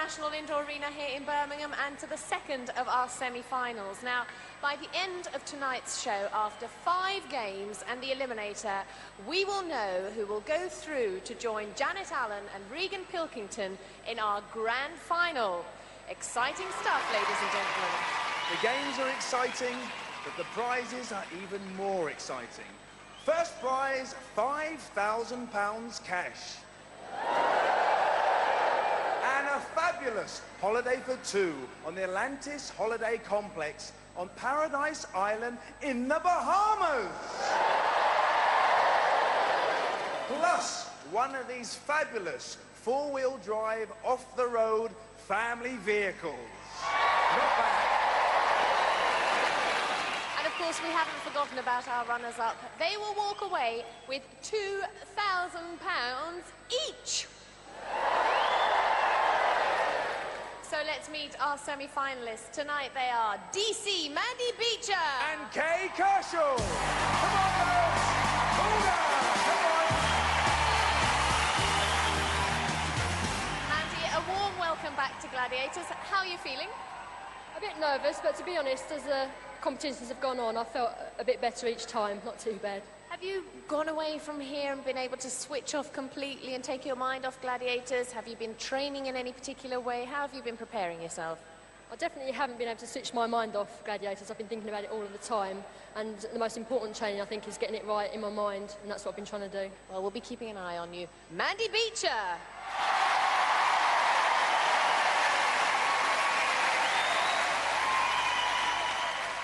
National Indoor Arena here in Birmingham and to the second of our semi-finals. Now, by the end of tonight's show, after 5 games and the eliminator, we will know who will go through to join Janet Allen and Regan Pilkington in our grand final. Exciting stuff, ladies and gentlemen. The games are exciting, but the prizes are even more exciting. First prize, £5,000 cash. And a fabulous holiday for 2 on the Atlantis Holiday Complex on Paradise Island in the Bahamas. Plus, one of these fabulous 4-wheel drive, off-the-road family vehicles. Not bad. And of course, we haven't forgotten about our runners-up. They will walk away with £2,000 each. So let's meet our semi-finalists. Tonight they are DC, Mandy Beacher. And Kay Kershaw. Come on, girls. Hold on. Come on. Mandy, a warm welcome back to Gladiators. How are you feeling? A bit nervous, but to be honest, as the competitions have gone on, I felt a bit better each time. Not too bad. Have you gone away from here and been able to switch off completely and take your mind off Gladiators? Have you been training in any particular way? How have you been preparing yourself? I definitely haven't been able to switch my mind off Gladiators. I've been thinking about it all of the time, and the most important training, I think, is getting it right in my mind, and that's what I've been trying to do. Well, we'll be keeping an eye on you. Mandy Beacher!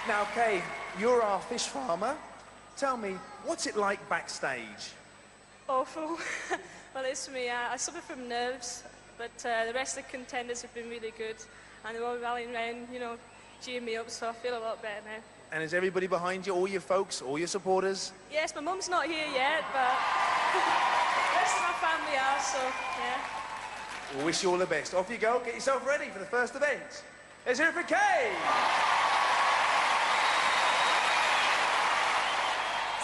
Now, Kay, you're our fish farmer. Tell me, what's it like backstage? Awful. Well, it's for me. I suffer from nerves, but the rest of the contenders have been really good, and they're all rallying around, you know, cheering me up, so I feel a lot better now. And is everybody behind you, all your folks, all your supporters? Yes, my mum's not here yet, but the rest of my family are, so, yeah. We'll wish you all the best. Off you go, get yourself ready for the first event. Let's hear it for Kay!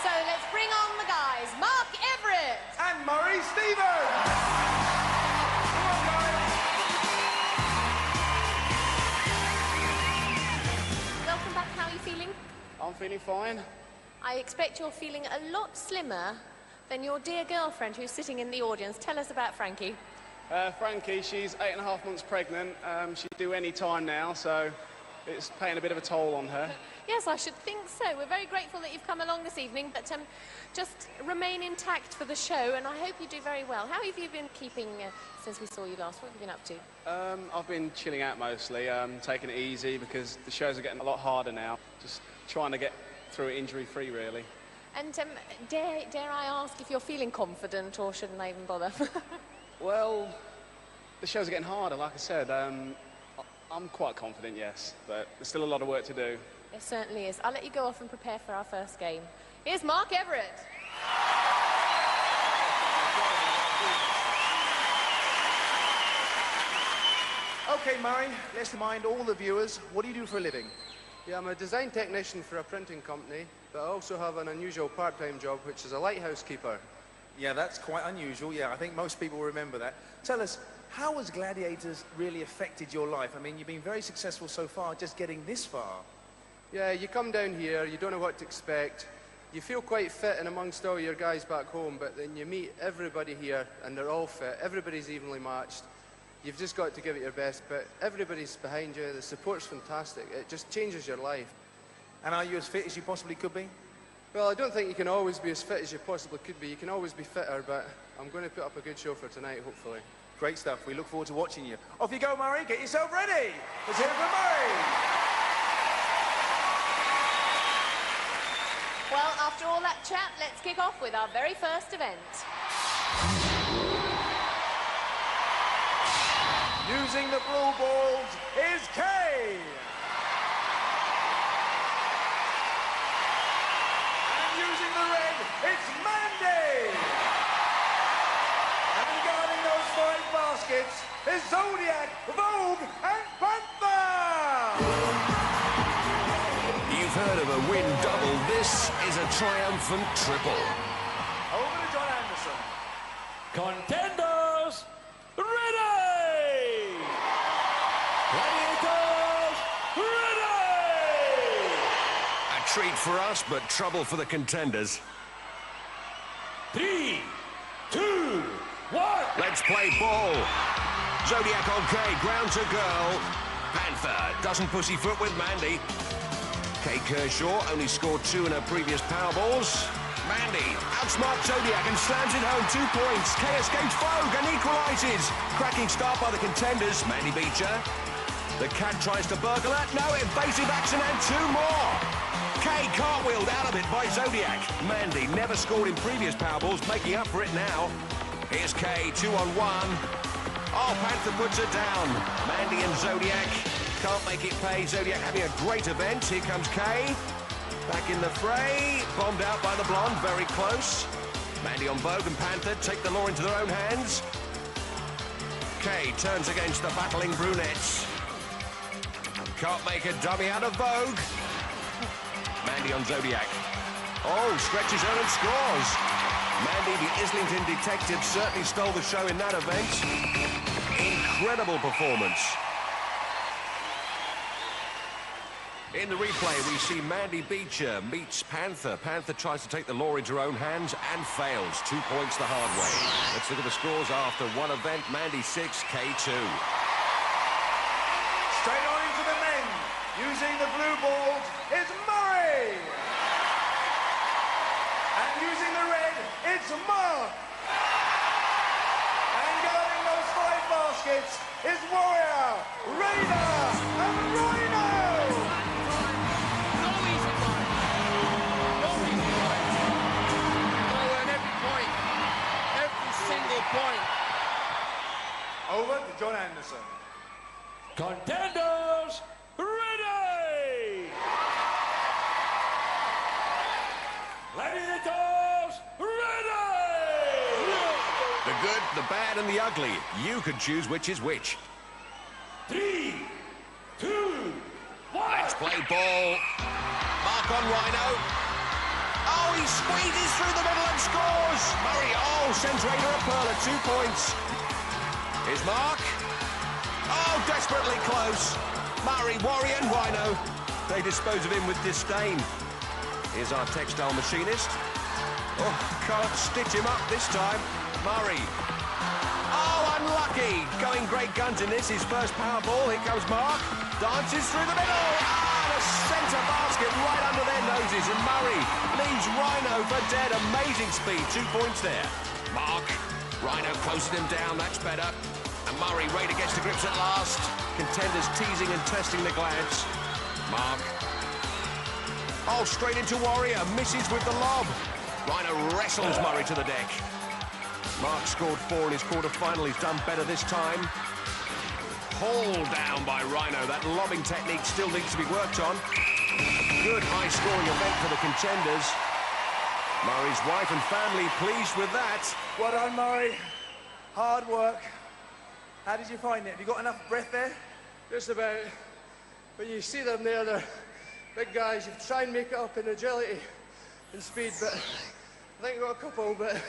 So let's bring on the guys, Mark Everitt. And Murray Stevens. Come on, guys. Welcome back, how are you feeling? I'm feeling fine. I expect you're feeling a lot slimmer than your dear girlfriend who's sitting in the audience. Tell us about Frankie. Frankie, she's 8.5 months pregnant. She's due any time now, so it's paying a bit of a toll on her. Yes, I should think so. We're very grateful that you've come along this evening, but just remain intact for the show, and I hope you do very well. How have you been keeping since we saw you last? What have you been up to? I've been chilling out mostly, taking it easy because the shows are getting a lot harder now. Just trying to get through it injury-free, really. And dare I ask if you're feeling confident, or shouldn't I even bother? Well, the shows are getting harder, like I said. I'm quite confident, yes, but there's still a lot of work to do. It certainly is. I'll let you go off and prepare for our first game. Here's Mark Everitt. OK, Murray, let's remind all the viewers, what do you do for a living? Yeah, I'm a design technician for a printing company, but I also have an unusual part-time job, which is a lighthouse keeper. Yeah, that's quite unusual. Yeah, I think most people remember that. Tell us, how has Gladiators really affected your life? I mean, you've been very successful so far, just getting this far. Yeah, you come down here, you don't know what to expect. You feel quite fit and amongst all your guys back home, but then you meet everybody here and they're all fit. Everybody's evenly matched. You've just got to give it your best, but everybody's behind you. The support's fantastic. It just changes your life. And are you as fit as you possibly could be? Well, I don't think you can always be as fit as you possibly could be. You can always be fitter, but I'm going to put up a good show for tonight, hopefully. Great stuff. We look forward to watching you. Off you go, Murray. Get yourself ready. Let's hear it for Murray. Well, after all that chat, let's kick off with our very first event. Using the blue balls is Kay. And using the red, it's Mandy. And guarding those 5 baskets is Zodiac, Vogue, and Panther. You've heard of a win double. This is a triumphant triple. Over to John Anderson. Contenders, ready! for us, but trouble for the contenders. 3, 2, 1. Let's play ball. Zodiac on Kay, ground to girl. Panther doesn't pussyfoot with Mandy. Kay Kershaw only scored 2 in her previous power balls. Mandy outsmarts Zodiac and slams it home, 2 points. Kay escapes Vogue and equalises. Cracking start by the contenders. Mandy Beacher. The cat tries to burgle it. No, evasive action and 2 more. Kay cartwheeled out of it by Zodiac. Mandy never scored in previous power balls, making up for it now. Here's Kay, 2-on-1. Oh, Panther puts her down. Mandy and Zodiac can't make it pay. Zodiac having a great event. Here comes Kay. Back in the fray. Bombed out by the blonde. Very close. Mandy on Vogue and Panther take the law into their own hands. Kay turns against the battling brunettes. Can't make a dummy out of Vogue. Mandy on Zodiac. Oh, stretches her and scores. Mandy, the Islington detective, certainly stole the show in that event. Incredible performance. In the replay, we see Mandy Beacher meets Panther. Panther tries to take the law into her own hands and fails. 2 points the hard way. Let's look at the scores after one event. Mandy 6, Kay 2. Straight on into the men. Using the blue balls is Murray. And using the red, it's Mark. And guarding those 5 baskets is Warrior, Raider, and Rhino. No easy one. No easy one. They earn every point. Every single point. Over to John Anderson. Contenders, ready! Gladiators, ready! The good, the bad, and the ugly. You could choose which is which. 3, 2, 1. Let's play ball. Mark on Rhino. Oh, he squeezes through the middle and scores. Murray, oh, sends Raider a pearl at 2 points. Here's Mark. Oh, desperately close. Murray, Warrior, and Rhino. They dispose of him with disdain. Here's our textile machinist. Oh, can't stitch him up this time. Murray. Oh, unlucky. Going great guns in this. His first power ball. Here comes Mark. Dances through the middle. Ah, the centre basket right under their noses. And Murray leaves Rhino for dead. Amazing speed. 2 points there. Mark. Rhino closes him down. That's better. And Murray, Raider gets to grips at last. Contenders teasing and testing the glads. Mark. Oh, straight into Warrior. Misses with the lob. Rhino wrestles Murray to the deck. Mark scored 4 in his quarter-final. He's done better this time. Hauled down by Rhino. That lobbing technique still needs to be worked on. Good high-scoring event for the contenders. Murray's wife and family pleased with that. Well done, Murray. Hard work. How did you find it? Have you got enough breath there? Just about. When you see them there, they're big guys. You try and make it up in agility and speed, but I think I got a couple, but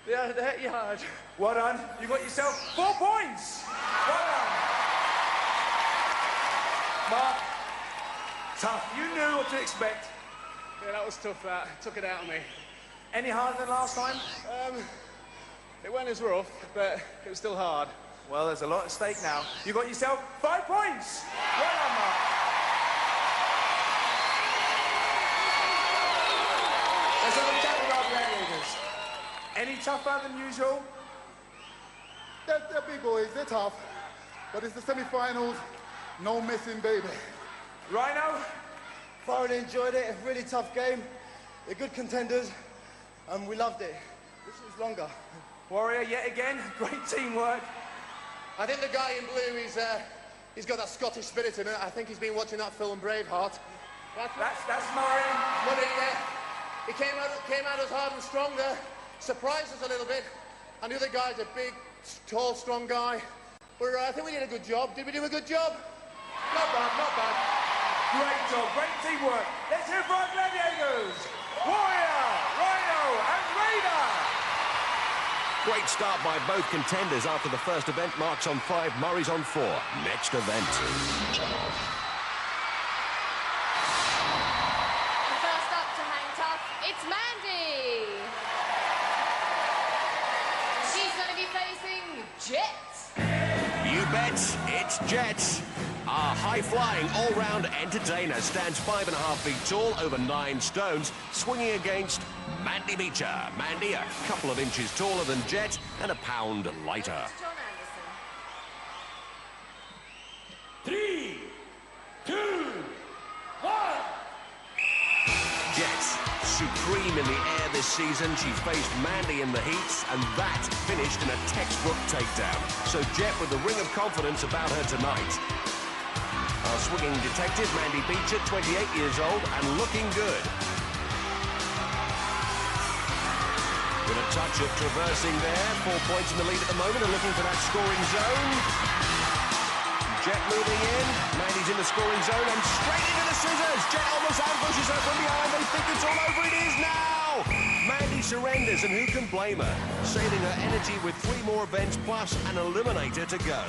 they hit you hard. Well done. You got yourself 4 points. Well done. Mark, tough. You knew what to expect. Yeah, that was tough, that. Took it out of me. Any harder than last time? It went as rough, but it was still hard. Well, there's a lot at stake now. You got yourself 5 points. Well done, Mark. Let's have a chat with our Gladiators. Any tougher than usual? They're big boys, they're tough. But it's the semi-finals, no missing, baby. Rhino? Thoroughly enjoyed it, a really tough game. They're good contenders, and we loved it. This was longer. Warrior, yet again, great teamwork. I think the guy in blue, he's got that Scottish spirit in it. I think he's been watching that film Braveheart. That's Murray. But he came out as hard and stronger, surprised us a little bit. And the other guy's a big, tall, strong guy. But I think we did a good job. Did we do a good job? Not bad, not bad. Great job, great teamwork. Let's hear for our Gladiators. Warrior, Rhino, and Raider. Great start by both contenders after the first event. Mark's on 5, Murray's on 4. Next event. The first Jet, it's Jet. Our high-flying, all-round entertainer stands 5.5 feet tall, over 9 stones, swinging against Mandy Beacher. Mandy, a couple of inches taller than Jet and a pound lighter. 3, 2, 1. Jet, supreme in the air this season. She's faced Mandy in the heats, and that finished in a textbook takedown. So Jet with the ring of confidence about her tonight. Our swinging detective, Mandy Beacher, 28 years old and looking good. With a touch of traversing there, 4 points in the lead at the moment and looking for that scoring zone. Jet moving in, Mandy's in the scoring zone and straight into the scissors. Jet almost ambushes her from behind. They think it's all over. It is now. Mandy surrenders, and who can blame her? Saving her energy with 3 more events plus an eliminator to go.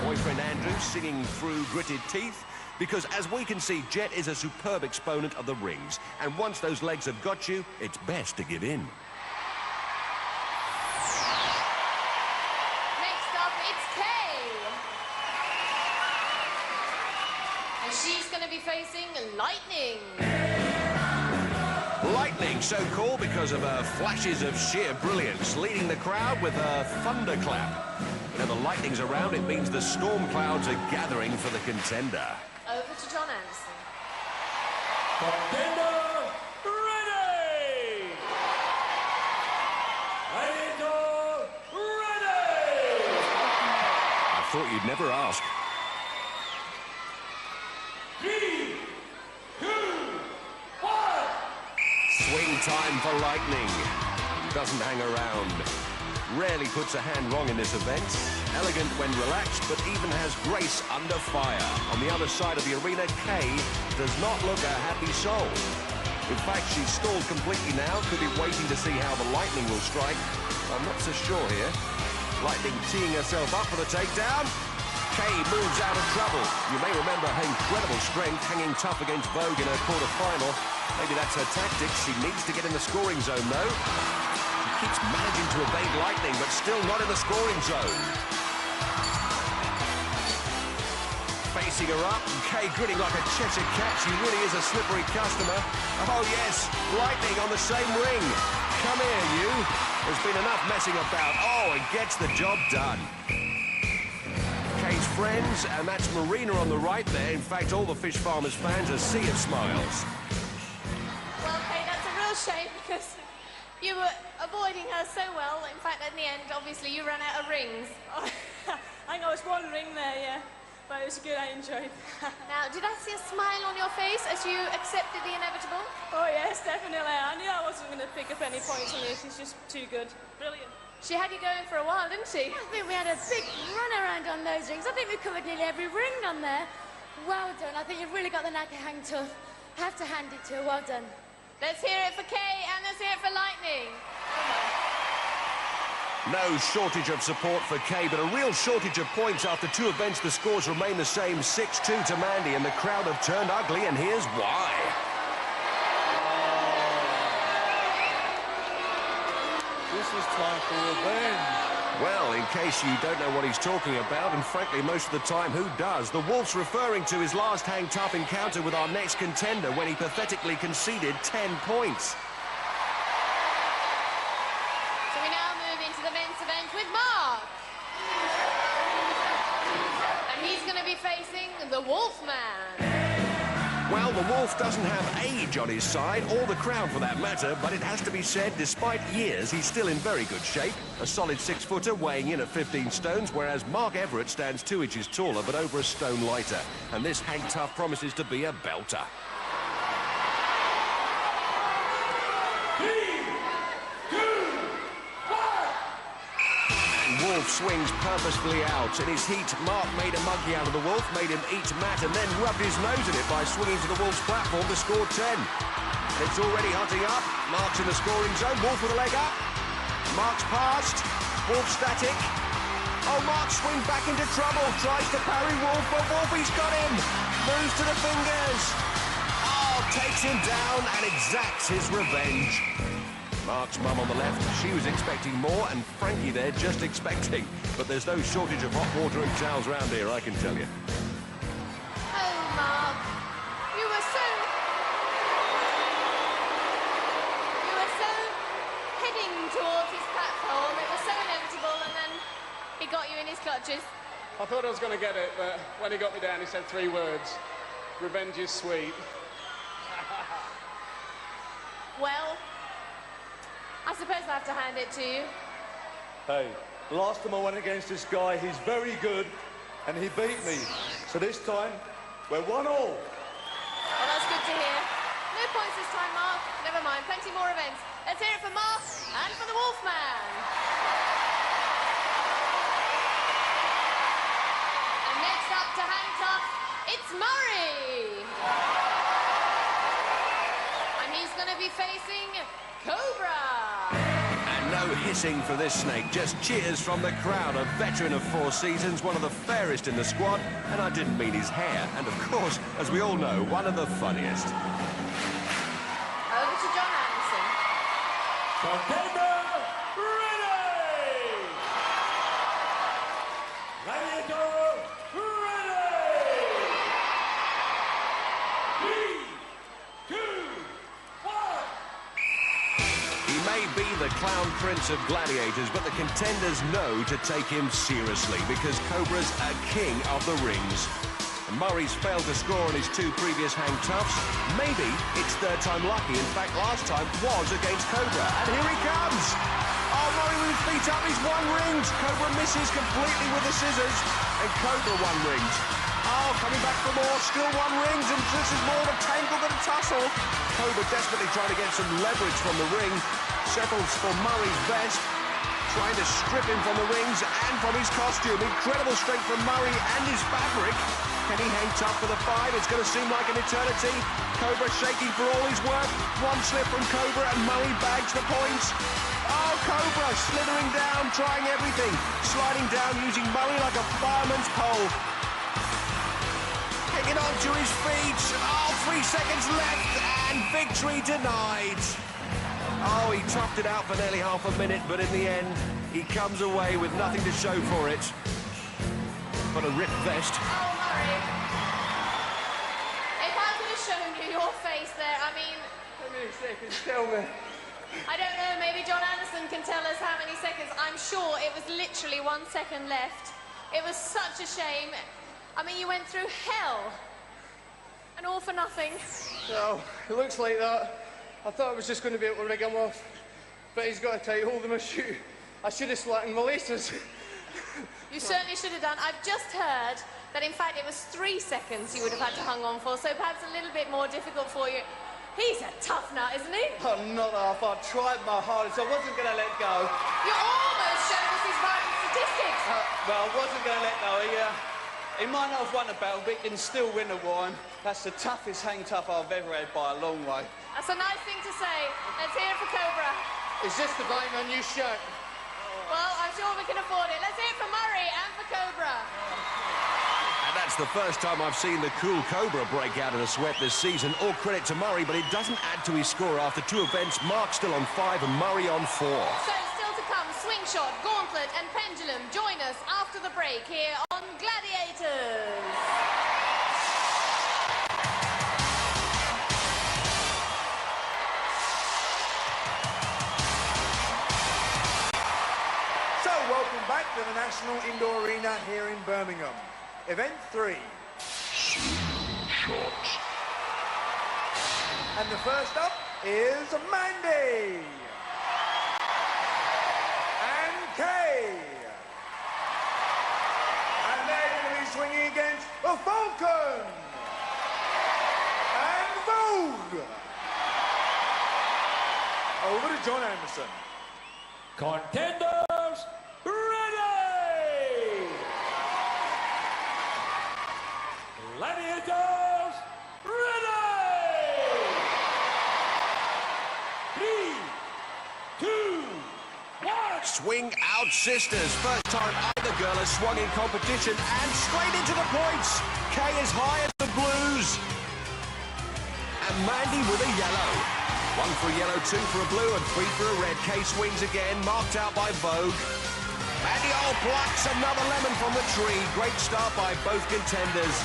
Boyfriend Andrew singing through gritted teeth, because as we can see, Jet is a superb exponent of the rings, and once those legs have got you, it's best to give in. Next up, it's Kay. And she's going to be facing Lightning. Lightning, so cool because of her flashes of sheer brilliance, leading the crowd with a thunderclap. You know, the lightning's around, it means the storm clouds are gathering for the contender. Over to John Anderson. Contender ready! Gladiator ready! I thought you'd never ask. 3, 2, 1. Swing time for Lightning. Doesn't hang around. Rarely puts a hand wrong in this event. Elegant when relaxed, but even has grace under fire. On the other side of the arena, Kay does not look a happy soul. In fact, she's stalled completely now. Could be waiting to see how the Lightning will strike. I'm not so sure here. Lightning teeing herself up for the takedown. Kay moves out of trouble. You may remember her incredible strength, hanging tough against Vogue in her quarter-final. Maybe that's her tactic. She needs to get in the scoring zone, though. Keeps managing to evade Lightning, but still not in the scoring zone. Facing her up, and Kay grinning like a Cheshire cat. She really is a slippery customer. Oh, yes, Lightning on the same ring. Come here, you. There's been enough messing about. Oh, and gets the job done. Kay's friends, and that's Marina on the right there. In fact, all the Fish Farmers fans, a sea of smiles. Well, Kay, that's a real shame because you were avoiding her so well. In fact, in the end, obviously, you ran out of rings. I think I was one ring there, yeah. But it was good, I enjoyed. Now, did I see a smile on your face as you accepted the inevitable? Oh, yes, definitely. I knew I wasn't going to pick up any points on this. She's just too good. Brilliant. She had you going for a while, didn't she? I think we had a big run around on those rings. I think we covered nearly every ring on there. Well done. I think you've really got the knack of hang tough. Have to hand it to her. Well done. Let's hear it for Kay and let's hear it for Lightning. No shortage of support for Kay, but a real shortage of points after 2 events. The scores remain the same, 6-2 to Mandy, and the crowd have turned ugly, and here's why. This is time for revenge. Well, in case you don't know what he's talking about, and frankly, most of the time, who does? The Wolf's referring to his last hang-tough encounter with our next contender when he pathetically conceded 10 points. So we now move into the men's event with Mark. And he's going to be facing the Wolfman. Well, the Wolf doesn't have age on his side, or the crowd for that matter, but it has to be said, despite years, he's still in very good shape. A solid 6-footer weighing in at 15 stones, whereas Mark Everitt stands 2 inches taller, but over a stone lighter. And this hang tough promises to be a belter. 3, 2, 1. Wolf swings purposefully out. In his heat, Mark made a monkey out of the Wolf, made him eat mat, and then rubbed his nose in it by swinging to the Wolf's platform to score 10. And it's already hotting up. Mark's in the scoring zone. Wolf with a leg up. Mark's passed. Wolf static. Oh, Mark swings back into trouble. Tries to parry Wolf, but Wolf, he's got him. Moves to the fingers. Oh, takes him down and exacts his revenge. Mark's mum on the left, she was expecting more, and Frankie there just expecting. But there's no shortage of hot water and towels round here, I can tell you. Oh, Mark, you were so heading towards his platform. It was so inevitable, and then he got you in his clutches. I thought I was going to get it, but when he got me down, he said 3 words. Revenge is sweet. Well, I suppose I have to hand it to you. Hey, last time I went against this guy, he's very good, and he beat me. So this time, we're 1-1. Well, that's good to hear. No points this time, Mark. Never mind, plenty more events. Let's hear it for Mark and for the Wolfman. And next up to hang tough, it's Murray. And he's going to be facing Cobra. And no hissing for this snake, just cheers from the crowd. A veteran of 4 seasons, one of the fairest in the squad, and I didn't mean his hair. And of course, as we all know, one of the funniest. Over to John Anderson. Contender ready! Gladiator ready! 3, 2, 1! He may be the clown prince of gladiators, but the contenders know to take him seriously because Cobra's a king of the rings. And Murray's failed to score on his 2 previous hang toughs. Maybe it's 3rd time lucky. In fact, last time was against Cobra. And here he comes! Oh, Murray with his feet up, he's 1 rings. Cobra misses completely with the scissors. And Cobra 1 rings. Oh, coming back for more, still 1 rings, and this is more of a tangle than a tussle. Cobra desperately trying to get some leverage from the ring. Settles for Murray's vest. Trying to strip him from the rings and from his costume. Incredible strength from Murray and his fabric. Can he hang tough for the 5? It's going to seem like an eternity. Cobra shaking for all his work. 1 slip from Cobra and Murray bags the points. Oh, Cobra slithering down, trying everything. Sliding down using Murray like a fireman's pole. Hanging on to his feet. Oh, 3 seconds left and victory denied. Oh, he toughed it out for nearly half a minute, but in the end, he comes away with nothing to show for it. But a ripped vest. Oh, Murray. If I could have shown you your face there, I mean... How many seconds? Tell me. I don't know, maybe John Anderson can tell us how many seconds. I'm sure it was literally 1 second left. It was such a shame. I mean, you went through hell. And all for nothing. No, it looks like that. I thought I was just going to be able to rig him off, but he's got a tight hold of my shoe. I should have slackened my laces. You certainly should have done. I've just heard that, in fact, it was 3 seconds you would have had to hang on for, so perhaps a little bit more difficult for you. He's a tough nut, isn't he? Oh, not half. I tried my hardest. I wasn't going to let go. You almost showed us his vital statistics. Well, I wasn't going to let go. He might not have won the battle, but he can still win the war. And that's the toughest hang tough I've ever had by a long way. That's a nice thing to say. Let's hear it for Cobra. Is this the buying my new shirt? Well, I'm sure we can afford it. Let's hear it for Murray and for Cobra. And that's the first time I've seen the cool Cobra break out in a sweat this season. All credit to Murray, but it doesn't add to his score after 2 events. Mark still on 5 and Murray on 4. So still to come, swing shot, gauntlet and pendulum. Join us after the break here on Gladiators. Welcome back to the National Indoor Arena here in Birmingham. Event 3. Shot. And the first up is Mandy. And Kay. And they're going to be swinging against the Falcon. And Vogue. Over to John Anderson. Contenders ready! Gladiators ready! 3, 2, 1! Swing out sisters. First time either girl has swung in competition and straight into the points. Kay as high as the blues. And Mandy with a yellow. 1 for a yellow, 2 for a blue, and 3 for a red. Kay swings again, marked out by Vogue. Mandy plucks another lemon from the tree. Great start by both contenders.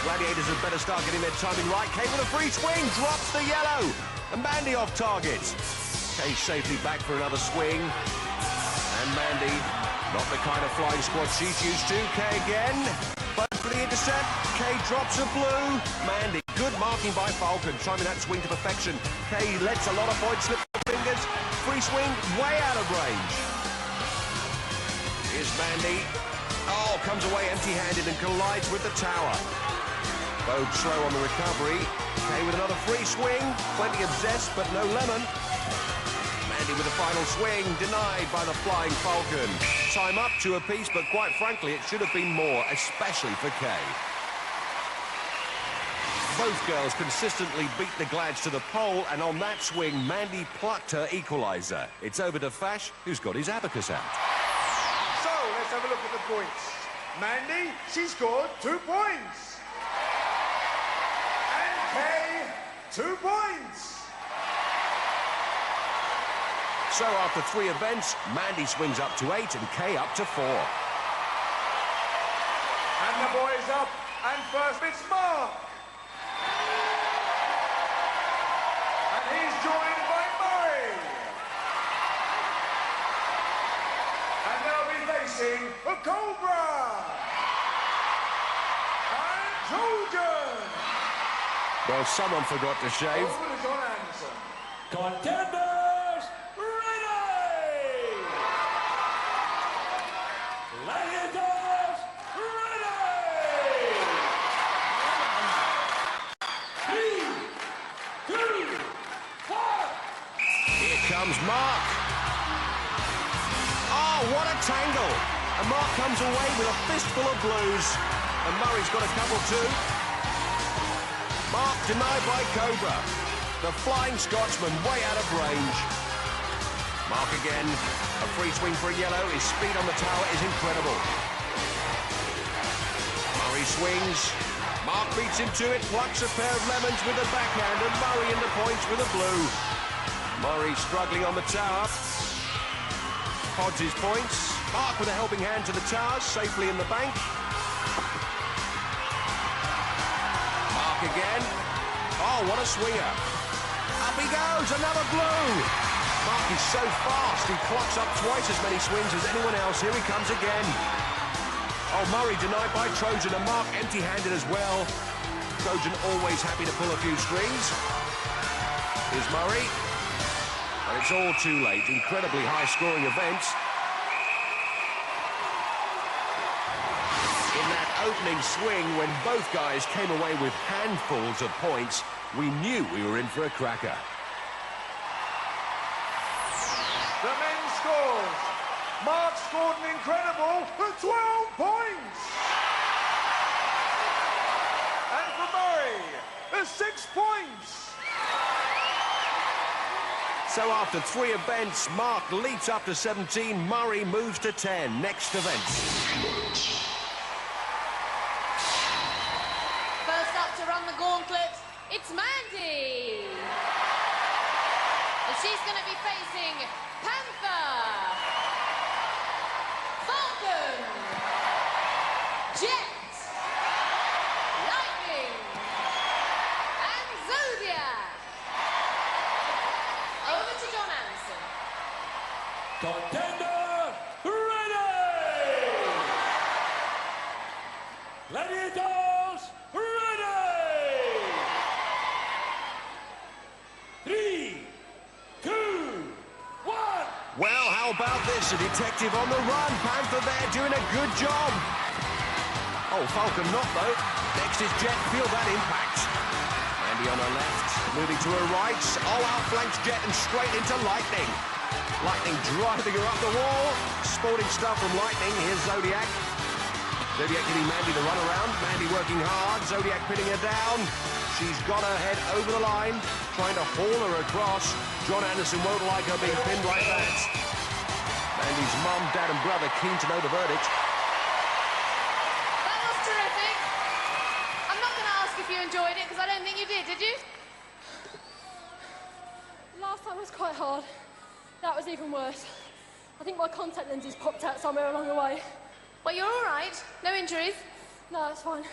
Gladiators had better start getting their timing right. Kay with a free swing, drops the yellow. And Mandy off target. Kay safely back for another swing. And Mandy, not the kind of flying squad she's used to. Kay again. Both for the intercept. Kay drops a blue. Mandy, good marking by Falcon, timing that swing to perfection. Kay lets a lot of points slip through her fingers. Free swing, way out of range. Here's Mandy. Oh, comes away empty-handed and collides with the tower. Vogue slow on the recovery. Kay with another free swing. Plenty of zest, but no lemon. Mandy with the final swing, denied by the flying Falcon. Time up, 2 apiece, but quite frankly, it should have been more, especially for Kay. Both girls consistently beat the Glads to the pole, and on that swing, Mandy plucked her equaliser. It's over to Fash, who's got his abacus out. So, let's have a look at the points. Mandy, she scored 2 points. And Kay, 2 points. So after 3 events, Mandy swings up to 8 and Kay up to 4. And the boys up, and first it's Mark. And he's joined by Murray. And they'll be facing a Cobra. And Trojan. Well, someone forgot to shave. Over to John Anderson. Contenders, ready! Gladiators, ready! 3, 2, 1. Here comes Mark. Oh, what a tangle. And Mark comes away with a fistful of blues. And Murray's got a couple too. Mark denied by Cobra. The Flying Scotsman way out of range. Mark again. A free swing for a yellow. His speed on the tower is incredible. Murray swings. Mark beats him to it, plucks a pair of lemons with the backhand, and Murray in the points with a blue. Murray struggling on the tower. Hodds his points. Mark with a helping hand to the tower, safely in the bank. Mark again. Oh, what a swinger. Up he goes, another blue. Mark is so fast, he clocks up twice as many swings as anyone else. Here he comes again. Oh, Murray denied by Trojan, and Mark empty-handed as well. Trojan always happy to pull a few strings. Here's Murray. And it's all too late. Incredibly high-scoring event. In that opening swing, when both guys came away with handfuls of points, we knew we were in for a cracker. The men's scores. Mark scored an incredible 12 points. And for Murray, 6 points. So after 3 events, Mark leaps up to 17, Murray moves to 10. Next event. First up to run the gauntlet, it's Mandy. And she's going to be facing Panther, Falcon, Jet, Lightning, and Zodiac. Over to John Anderson. Contender, ready! Gladiators, ready! 3, 2, 1. Well, how about this? A detective on the run. Panther there doing a good job. Oh, Falcon not though. Next is Jet. Feel that impact. Mandy on her left, moving to her right. Oh, outflanks Jet and straight into Lightning. Lightning driving her up the wall. Sporting stuff from Lightning. Here's Zodiac. Zodiac giving Mandy the run around. Mandy working hard. Zodiac pinning her down. She's got her head over the line, trying to haul her across. John Anderson won't like her being pinned like that. Mandy's mum, dad and brother keen to know the verdict. That was terrific. I'm not going to ask if you enjoyed it, because I don't think you did you? last time was quite hard. That was even worse. I think my contact lenses popped out somewhere along the way. Well, you're all right. No injuries? No, it's fine.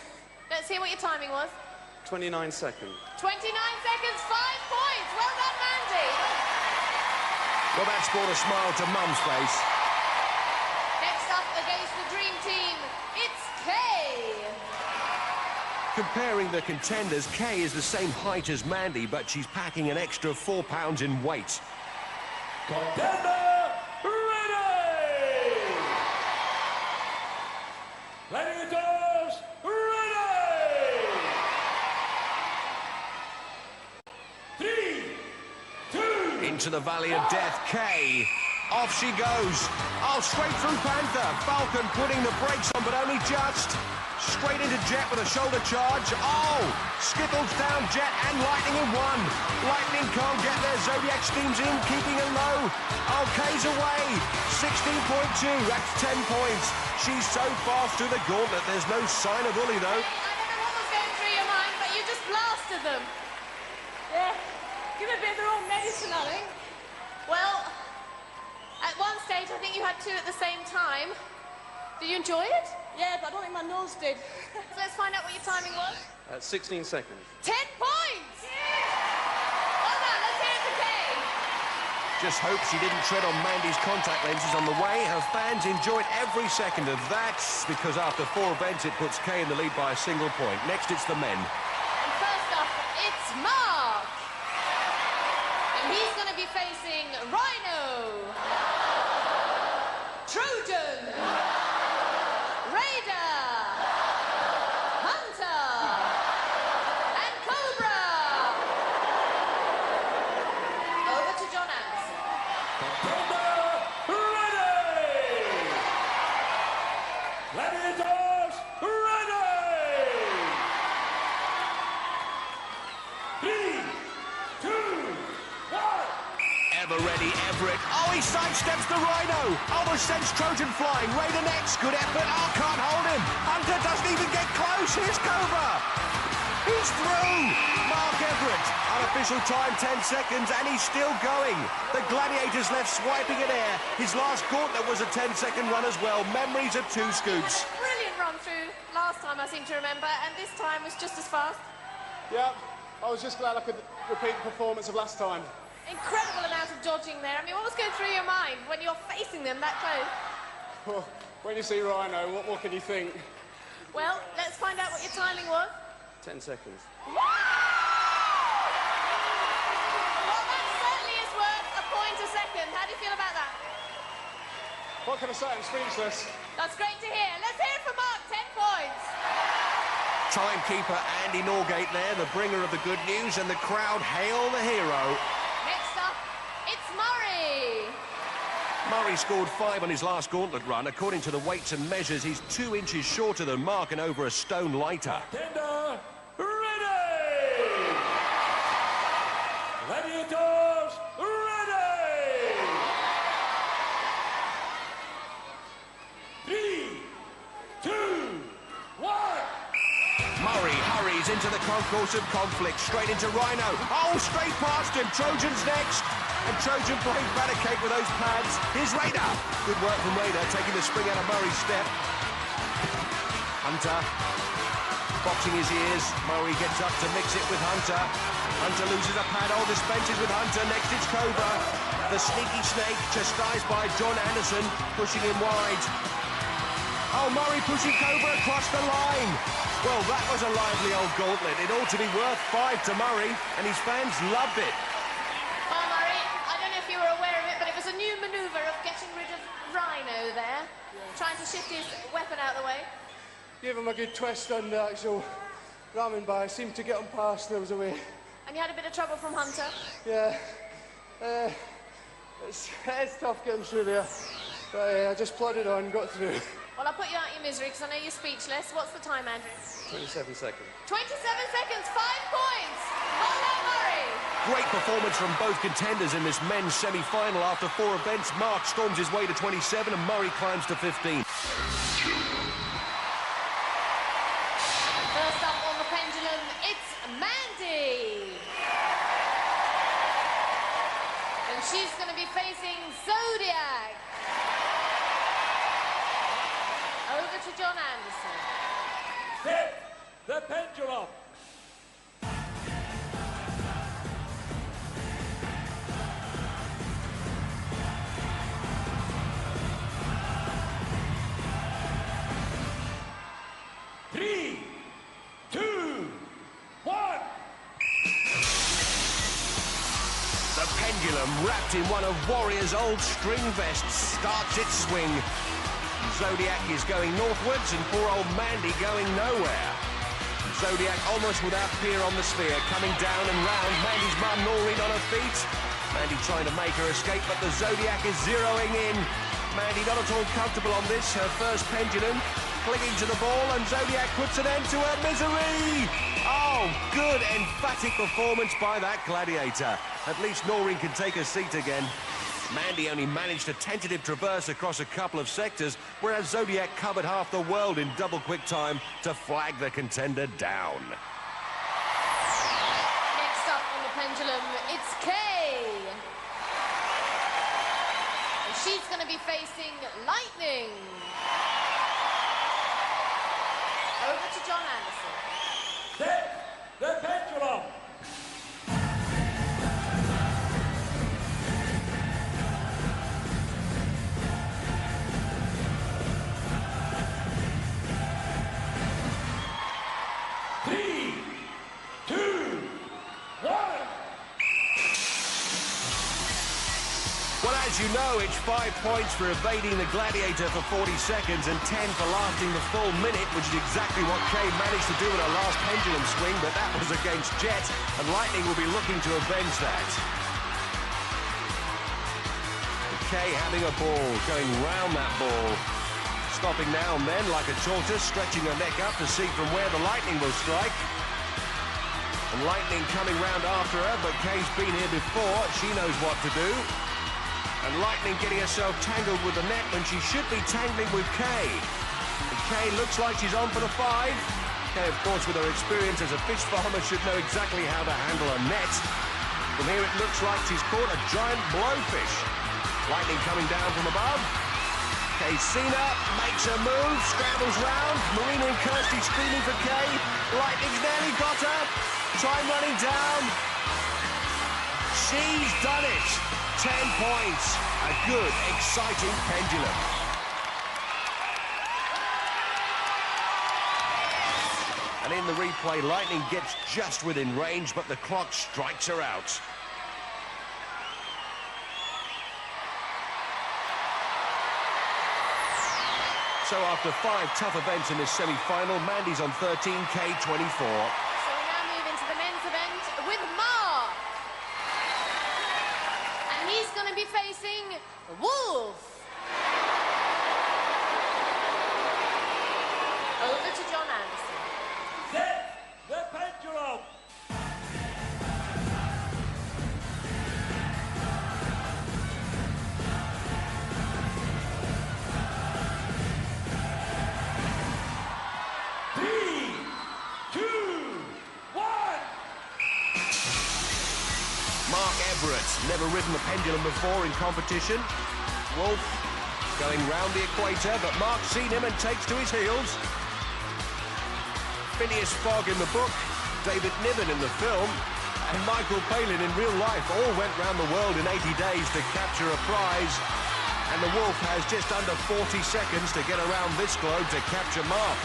Let's hear what your timing was. 29 seconds. 29 seconds, 5 points. Well done, Mandy. Well, that's brought a smile to Mum's face. Next up against the Dream Team, it's Kay. Comparing the contenders, Kay is the same height as Mandy, but she's packing an extra 4 pounds in weight. Contender ready! Gladiators ready! 3, 2... Into the valley of death, Kay. Off she goes. Oh, straight through Panther. Falcon putting the brakes on, but only just. Straight into Jet with a shoulder charge. Oh, skittles down Jet and Lightning in one. Lightning can't get there. Zodiac steams in, keeping it low. Oh, Kay's away. 16.2, that's 10 points. She's so fast through the gauntlet, there's no sign of Uli, though. I don't know what was going through your mind, but you just blasted them. Yeah, give a bit of their own medicine, I think. Well, at one stage, I think you had 2 at the same time. Did you enjoy it? Yeah, but I don't think my nose did. So let's find out what your timing was. 16 seconds. 10 points! Well done, let's hear it for Kay. Just hope she didn't tread on Mandy's contact lenses on the way. Her fans enjoyed every second of that, because after 4 events, it puts Kay in the lead by a single point. Next, it's the men. And first up, it's Mark. And he's going to be facing Rhino, Trojan, Raider, Hunter, and Cobra. Over to John Anderson. Contender ready! Gladiators ready! 3, 2, 1... Ever-ready Everitt. Oh, he sidesteps the Rhino. Almost sends Trojan flying. Raider next. Good effort. Oh, can't hold him. Hunter doesn't even get close. Here's Cobra. He's through. Mark Everitt. Unofficial time, 10 seconds, and he's still going. The Gladiators left swiping in air. His last gauntlet was a 10-second run as well. Memories of 2 scoops. Brilliant run through last time, I seem to remember, and this time was just as fast. Yeah, I was just glad I could repeat the performance of last time. Incredible amount of dodging there. I mean, what was going through your mind when you're facing them that close? Well, when you see Rhino, what more can you think? Well, let's find out what your timing was. 10 seconds. Well, that certainly is worth a point a second. How do you feel about that? What can I say? I'm speechless. That's great to hear. Let's hear it for Mark. 10 points. Timekeeper Andy Norgate there, the bringer of the good news, and the crowd hail the hero. Next up, it's Murray. Murray scored 5 on his last gauntlet run. According to the weights and measures, he's 2 inches shorter than Mark and over a stone lighter. Contender ready! Gladiators ready! 3, 2, 1... Murray hurries into the concourse of conflict, straight into Rhino. Oh, straight past him. Trojan's next. And Trojan playing batter cake with those pads. Here's Raider. Good work from Raider, taking the spring out of Murray's step. Hunter boxing his ears. Murray gets up to mix it with Hunter. Hunter loses a pad. Oh, dispenses with Hunter. Next it's Cobra. The sneaky snake, chastised by John Anderson, pushing him wide. Oh, Murray pushing Cobra across the line. Well, that was a lively old gauntlet. It ought to be worth 5 to Murray, and his fans loved it. Well, Murray, I don't know if you were aware of it, but it was a new manoeuvre of getting rid of Rhino there. Trying to shift his weapon out of the way. Give him a good twist on the actual ramming by. Seemed to get him past, there was a way. And you had a bit of trouble from Hunter. Yeah. It's tough getting through there. But I just plodded on, got through. Well, I'll put you out of your misery because I know you're speechless. What's the time, Andrew? 27 seconds. 27 seconds, 5 points. Well done, Murray. Great performance from both contenders in this men's semi-final. After 4 events, Mark storms his way to 27 and Murray climbs to 15. First up on the pendulum, it's Mandy. She's going to be facing Zodiac. Over to John Anderson. Set the pendulum. Three, two, one. The pendulum, wrapped in one of Warrior's old string vests, starts its swing. Zodiac is going northwards and poor old Mandy going nowhere. Zodiac almost without peer on the sphere, coming down and round. Mandy's mum Noreen on her feet. Mandy trying to make her escape, but the Zodiac is zeroing in. Mandy not at all comfortable on this, her first pendulum. Clinging to the ball, and Zodiac puts an end to her misery. Oh, good, emphatic performance by that Gladiator. At least Noreen can take her seat again. Mandy only managed a tentative traverse across a couple of sectors, whereas Zodiac covered half the world in double quick time to flag the contender down. Next up on the pendulum, it's Kay. And she's going to be facing Lightning. Over to John Anderson. Set the pendulum. Three, two, one. Well, as you know, it's 5 points for evading the Gladiator for 40 seconds and 10 for lasting the full minute, which is exactly what Kay managed to do in her last pendulum swing, but that was against Jet, and Lightning will be looking to avenge that. Kay having a ball, going round that ball. Stopping now and then like a tortoise, stretching her neck up to see from where the Lightning will strike. And Lightning coming round after her, but Kay's been here before. She knows what to do. And Lightning getting herself tangled with the net when she should be tangling with Kay. And Kay looks like she's on for the 5. Kay, of course, with her experience as a fish farmer, should know exactly how to handle a net. From here, it looks like she's caught a giant blowfish. Lightning coming down from above. Kay Cena makes her move, scrambles round. Marina and Kirsty screaming for Kay. Lightning's nearly got her. Time running down. She's done it. 10 points. A good, exciting pendulum. And in the replay, Lightning gets just within range, but the clock strikes her out. So after 5 tough events in this semi-final, Mandy's on 13, Kay 24. So we now move into the men's event with Mark. And he's going to be facing Wolf. Over to John Anderson. Set the pendulum. Everitt, never ridden the pendulum before in competition. Wolf going round the equator, but Mark's seen him and takes to his heels. Phineas Fogg in the book, David Niven in the film, and Michael Palin in real life all went round the world in 80 days to capture a prize. And the Wolf has just under 40 seconds to get around this globe to capture Mark.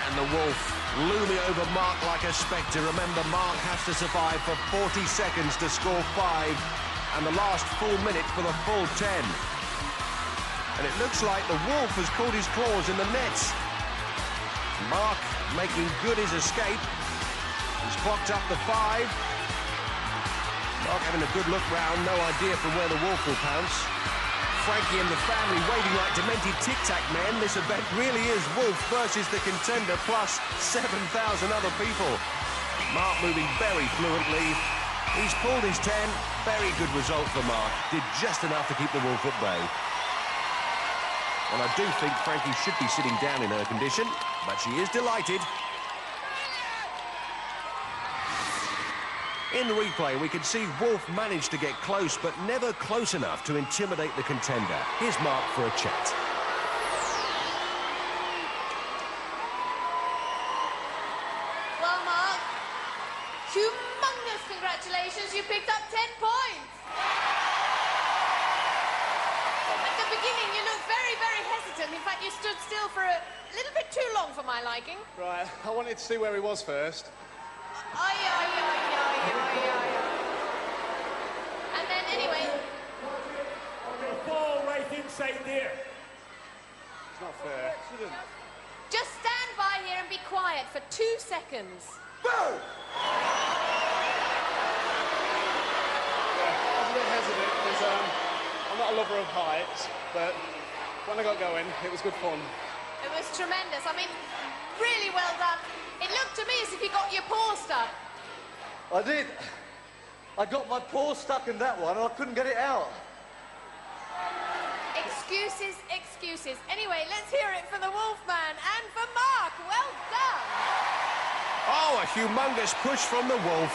And the Wolf looming over Mark like a spectre. Remember, Mark has to survive for 40 seconds to score 5, and the last full minute for the full 10. And it looks like the Wolf has caught his claws in the nets. Mark making good his escape. He's clocked up the 5. Mark having a good look round, no idea from where the Wolf will pounce. Frankie and the family waving like demented tic-tac men. This event really is Wolf versus the contender plus 7,000 other people. Mark moving very fluently. He's pulled his 10. Very good result for Mark. Did just enough to keep the Wolf at bay. Well, I do think Frankie should be sitting down in her condition, but she is delighted. In the replay, we can see Wolf managed to get close, but never close enough to intimidate the contender. Here's Mark for a chat. Well, Mark, humongous congratulations. You picked up 10 points. At the beginning, you looked very, very hesitant. In fact, you stood still for a little bit too long for my liking. Right, I wanted to see where he was first. And then, anyway... Ball right inside there. It's not fair. Just stand by here and be quiet for 2 seconds. Yeah, I was a bit hesitant because I'm not a lover of heights, but when I got going, it was good fun. It was tremendous. I mean, really well done. It looked to me as if you got your paw stuck. I did. I got my paw stuck in that one and I couldn't get it out. Excuses, excuses. Anyway, let's hear it for the Wolfman and for Mark. Well done. Oh, a humongous push from the Wolf.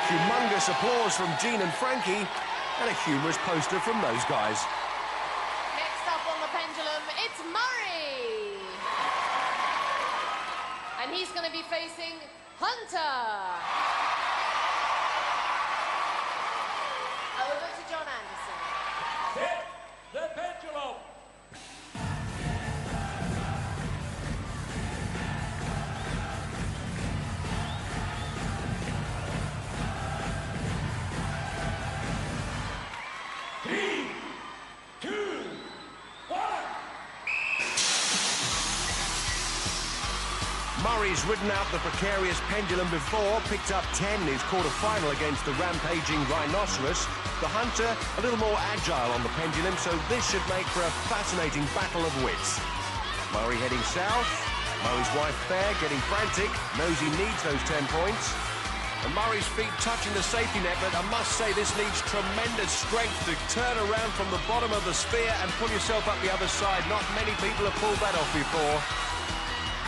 Humongous applause from Jean and Frankie, and a humorous poster from those guys. Next up on the pendulum, it's Murray. And he's going to be facing Hunter. Over to John Anderson. Set the pendulum. Three, two, one. Murray's ridden out the precarious pendulum before, picked up 10 in his quarter-final against the rampaging Rhinoceros. The Hunter, a little more agile on the pendulum, so this should make for a fascinating battle of wits. Murray heading south. Murray's wife Fair getting frantic, knows he needs those 10 points. And Murray's feet touching the safety net, but I must say this needs tremendous strength to turn around from the bottom of the spear and pull yourself up the other side. Not many people have pulled that off before.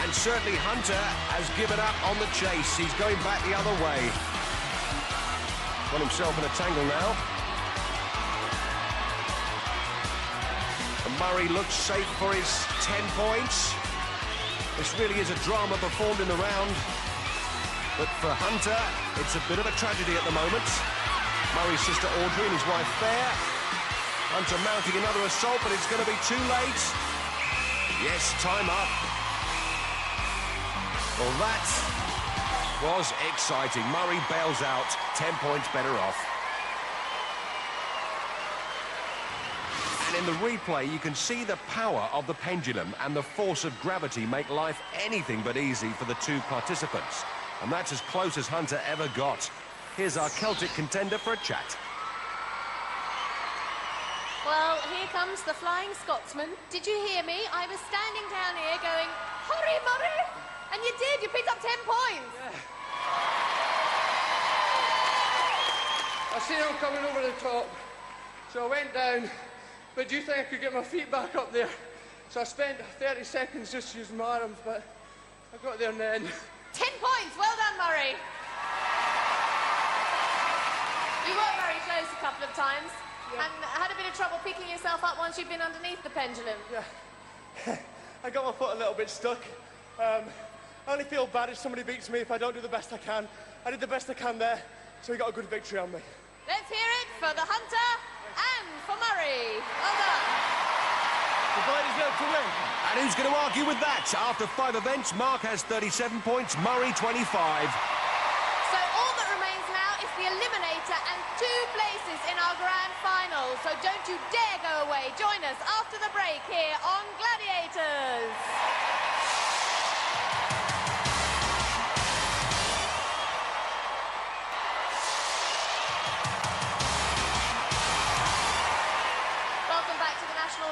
And certainly Hunter has given up on the chase. He's going back the other way. Got himself in a tangle now. And Murray looks safe for his 10 points. This really is a drama performed in the round. But for Hunter, it's a bit of a tragedy at the moment. Murray's sister Audrey and his wife Fair. Hunter mounting another assault, but it's going to be too late. Yes, time up. Well, that was exciting. Murray bails out, 10 points better off. And in the replay, you can see the power of the pendulum and the force of gravity make life anything but easy for the two participants. And that's as close as Hunter ever got. Here's our Celtic contender for a chat. Well, here comes the Flying Scotsman. Did you hear me? I was standing down here going, hurry, Murray! And you did, you picked up 10 points. Yeah. I seen him coming over the top, so I went down, but do you think I could get my feet back up there? So I spent 30 seconds just using my arms, but I got there in the end. 10 points, well done, Murray. You were very close a couple of times, and had a bit of trouble picking yourself up once you'd been underneath the pendulum. Yeah, I got my foot a little bit stuck. I only feel bad if somebody beats me if I don't do the best I can. I did the best I can there, so we got a good victory on me. Let's hear it for the Hunter and for Murray. Well done. The boy deserved to win. And who's going to argue with that? After 5 events, Mark has 37 points, Murray 25. So all that remains now is the Eliminator and 2 places in our grand final. So don't you dare go away. Join us after the break here on Gladiators.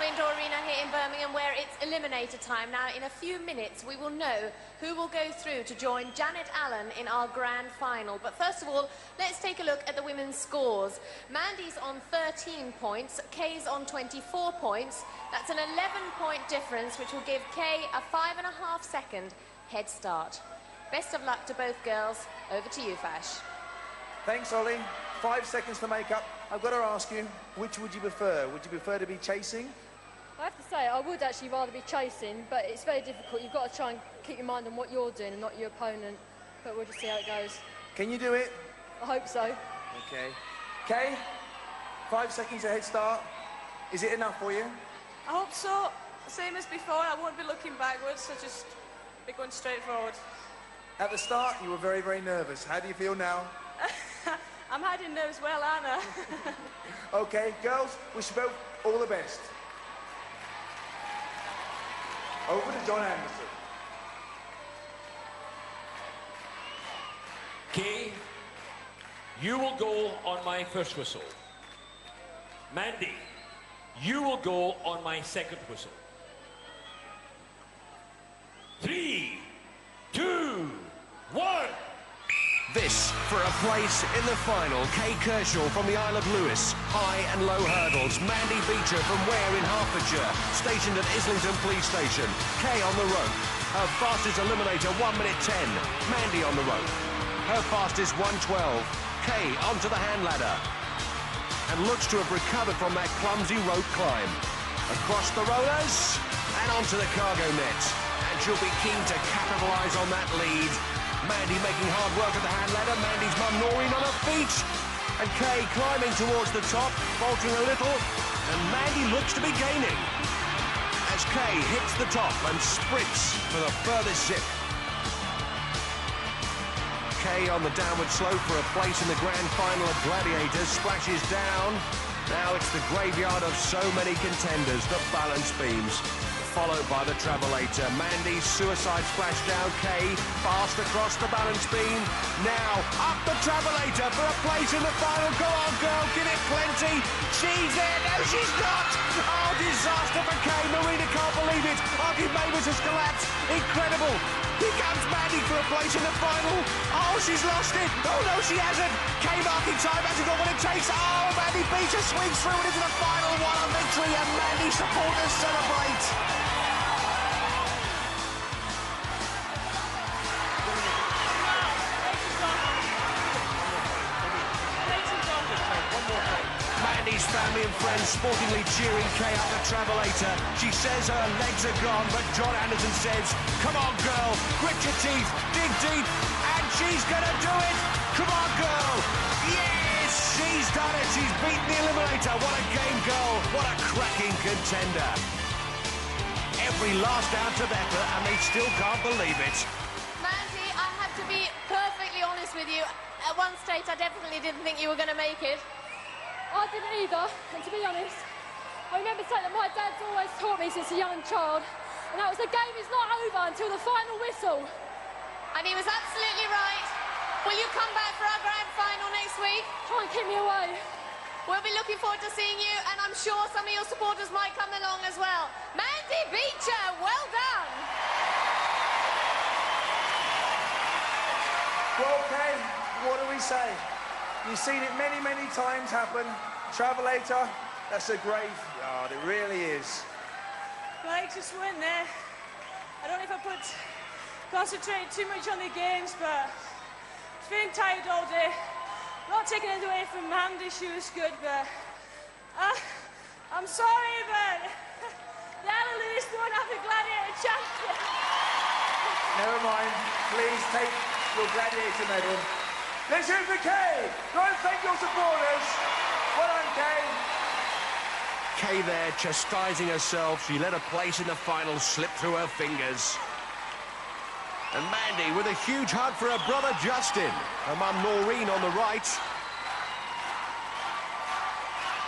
Indoor Arena here in Birmingham, where it's Eliminator time. Now, in a few minutes, we will know who will go through to join Janet Allen in our grand final. But first of all, let's take a look at the women's scores. Mandy's on 13 points, Kay's on 24 points. That's an 11-point difference, which will give Kay a 5.5-second head start. Best of luck to both girls. Over to you, Fash. Thanks, Ollie. 5 seconds to make up. I've got to ask you, which would you prefer? Would you prefer to be chasing? I have to say, I would actually rather be chasing, but it's very difficult. You've got to try and keep your mind on what you're doing and not your opponent. But we'll just see how it goes. Can you do it? I hope so. Okay. Kay, 5 seconds a head start. Is it enough for you? I hope so. Same as before, I won't be looking backwards, so just be going straight forward. At the start, you were very, very nervous. How do you feel now? I'm hiding nerves well, aren't I? Okay, girls, wish you both all the best. Over to John Anderson. Kay, you will go on my first whistle. Mandy, you will go on my second whistle. 3, 2, 1. This for a place in the final. Kay Kershaw from the Isle of Lewis. High and low hurdles. Mandy Beacher from Ware in Hertfordshire, stationed at Islington Police Station. Kay on the rope. Her fastest eliminator, 1 minute 10. Mandy on the rope. Her fastest, 1:12. Kay onto the hand ladder. And looks to have recovered from that clumsy rope climb. Across the rollers and onto the cargo net. And she'll be keen to capitalise on that lead. Mandy making hard work at the hand ladder. Mandy's mum Noreen on her feet. And Kay climbing towards the top, faltering a little. And Mandy looks to be gaining. As Kay hits the top and sprints for the furthest zip. Kay on the downward slope for a place in the grand final of Gladiators. Splashes down. Now it's the graveyard of so many contenders, the balance beams. Followed by the travelator. Mandy's suicide splashdown. Kay fast across the balance beam. Now up the travelator for a place in the final. Go on, girl, give it plenty. She's there. No, she's not. Oh, disaster for Kay. Marina can't believe it. Archimedes has collapsed. Incredible. Here comes Mandy for a place in the final. Oh, she's lost it. Oh, no, she hasn't. Kay marking time hasn't got what it takes. Oh, Mandy Beacher swings through and into the final. What a victory, and Mandy supporters celebrate. Mandy's family and friends sportingly cheering Kay up the travelator. She says her legs are gone, but John Anderson says, come on, girl, grit your teeth, dig deep, and she's gonna do it. Come on, girl. Yes, she's done it. She's beaten the eliminator. What a game, girl. What a cracking contender. Every last ounce of effort, and they still can't believe it. Mandy, I have to be perfectly honest with you. At one stage, I definitely didn't think you were going to make it. I didn't either, and to be honest, I remember something that my dad's always taught me since a young child, and that was the game is not over until the final whistle. And he was absolutely right. Will you come back for our grand final next week? Try and keep me away. We'll be looking forward to seeing you, and I'm sure some of your supporters might come along as well. Mandy Beacher, well done. Well, Kay, what do we say? You've seen it many, many times happen. Travelator, that's a graveyard, it really is. Like, just weren't there. I don't know if I concentrated too much on the games, but feeling tired all day. Not taking it away from Mandy, she was good, but I'm sorry, but the Isle of Lewis won't have the Gladiator champion. Never mind, please take your Gladiator medal. Let's hear it for Kay. Go and thank your supporters. Well done, Kay. Kay there chastising herself. She let a place in the final slip through her fingers. And Mandy with a huge hug for her brother Justin. Her mum Noreen on the right.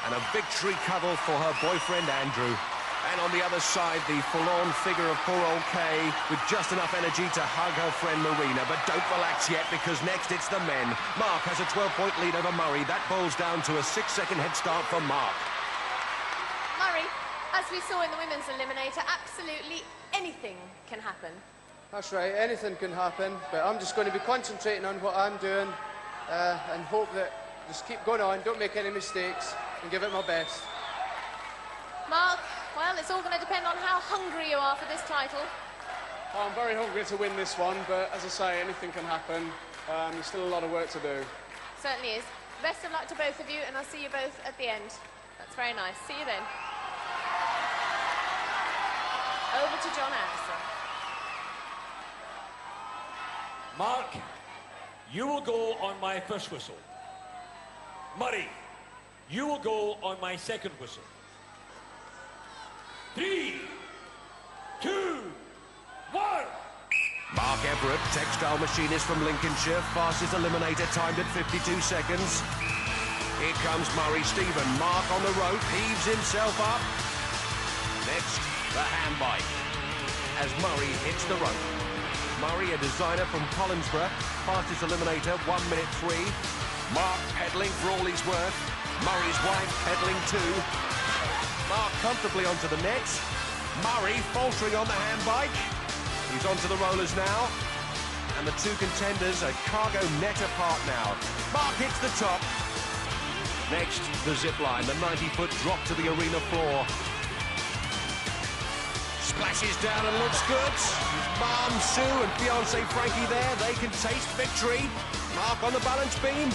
And a victory cuddle for her boyfriend Andrew. And on the other side, the forlorn figure of poor old Kay with just enough energy to hug her friend Marina. But don't relax yet, because next it's the men. Mark has a 12-point lead over Murray. That boils down to a 6-second head start for Mark. Murray, as we saw in the women's eliminator, absolutely anything can happen. That's right, anything can happen, but I'm just going to be concentrating on what I'm doing and hope that just keep going on, don't make any mistakes, and give it my best. Mark, well, it's all going to depend on how hungry you are for this title. Oh, I'm very hungry to win this one, but as I say, anything can happen. There's still a lot of work to do. Certainly is. Best of luck to both of you, and I'll see you both at the end. That's very nice. See you then. Over to John Anderson. Mark, you will go on my first whistle. Murray, you will go on my second whistle. 3, 2, 1. Mark Everitt, textile machinist from Lincolnshire, fastest eliminator, timed at 52 seconds. Here comes Murray Stephen. Mark on the rope, heaves himself up. Next, the hand bike, as Murray hits the rope. Murray, a designer from Collinsborough, fastest eliminator, 1 minute 3. Mark pedaling for all he's worth. Murray's wife pedaling too. Mark comfortably onto the net. Murray faltering on the hand bike. He's onto the rollers now. And the two contenders are cargo net apart now. Mark hits the top. Next, the zip line, the 90-foot drop to the arena floor. Splashes down and looks good. Mom, Sue and fiancé Frankie there. They can taste victory. Mark on the balance beam.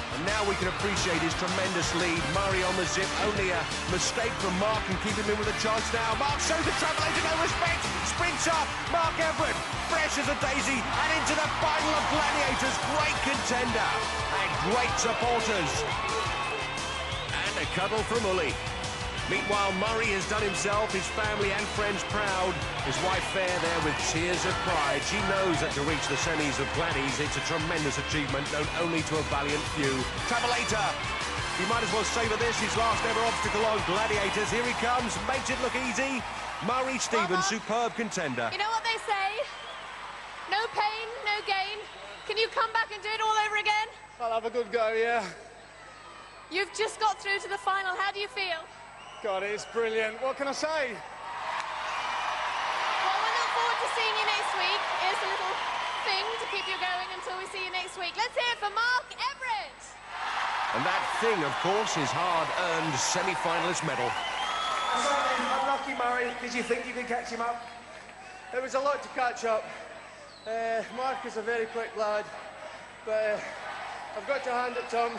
And now we can appreciate his tremendous lead. Murray on the zip. Only a mistake from Mark can keep him in with a chance now. Mark shows the travelator no respect. Sprints up. Mark Everitt, fresh as a daisy. And into the final of Gladiators. Great contender. And great supporters. And a cuddle from Ully. Meanwhile, Murray has done himself, his family and friends proud. His wife Fair there with tears of pride. She knows that to reach the semis of Gladdies, it's a tremendous achievement, known only to a valiant few. Travelator, he might as well savour this, his last ever obstacle on Gladiators. Here he comes, makes it look easy. Murray Stevens, superb contender. You know what they say? No pain, no gain. Can you come back and do it all over again? I'll have a good go, yeah. You've just got through to the final. How do you feel? God, it's brilliant. What can I say? Well, we look forward to seeing you next week. Here's a little thing to keep you going until we see you next week. Let's hear it for Mark Everitt. And that thing, of course, is hard-earned semi-finalist medal. Unlucky, Murray. Did you think you could catch him up? It was a lot to catch up. Mark is a very quick lad, but I've got to hand it to him.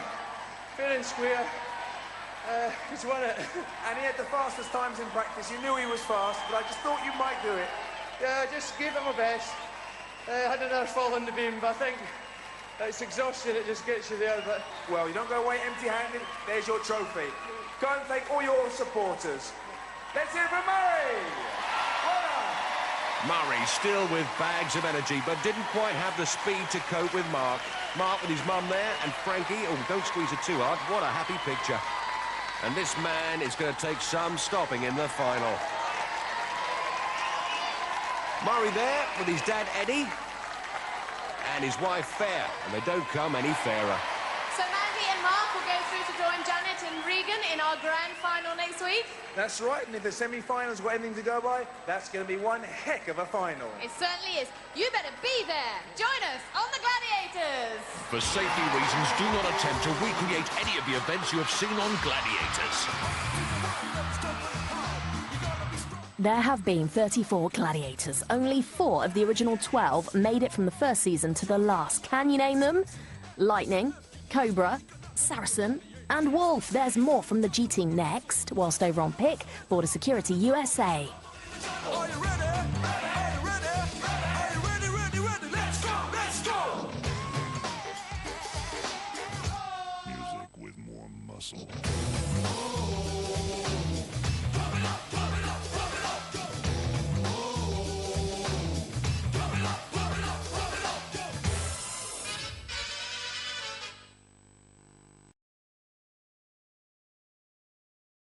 Fair and square. He's won it. And he had the fastest times in practice. You knew he was fast, but I just thought you might do it. Yeah, I just gave it my best. I had another fall in the beam, but I think it's exhaustion that just gets you there. But well, you don't go away empty-handed. There's your trophy. Go and thank all your supporters. Let's hear it for Murray. Well done. Murray still with bags of energy, but didn't quite have the speed to cope with Mark. Mark with his mum there, and Frankie, oh, don't squeeze it too hard. What a happy picture. And this man is going to take some stopping in the final. Murray there with his dad, Eddie, and his wife, Fair, and they don't come any fairer. So Mandy and Mark will go through to join Janet and Regan in our grand final next week. That's right, and if the semi-finals got anything to go by, that's going to be one heck of a final. It certainly is. You better be there. Join us on the Gladiators. For safety reasons, do not attempt to recreate any of the events you have seen on Gladiators. There have been 34 Gladiators. Only 4 of the original 12 made it from the first season to the last. Can you name them? Lightning, Cobra, Saracen and Wolf. There's more from the G Team next, whilst over on Pick, Border Security USA. Are you ready?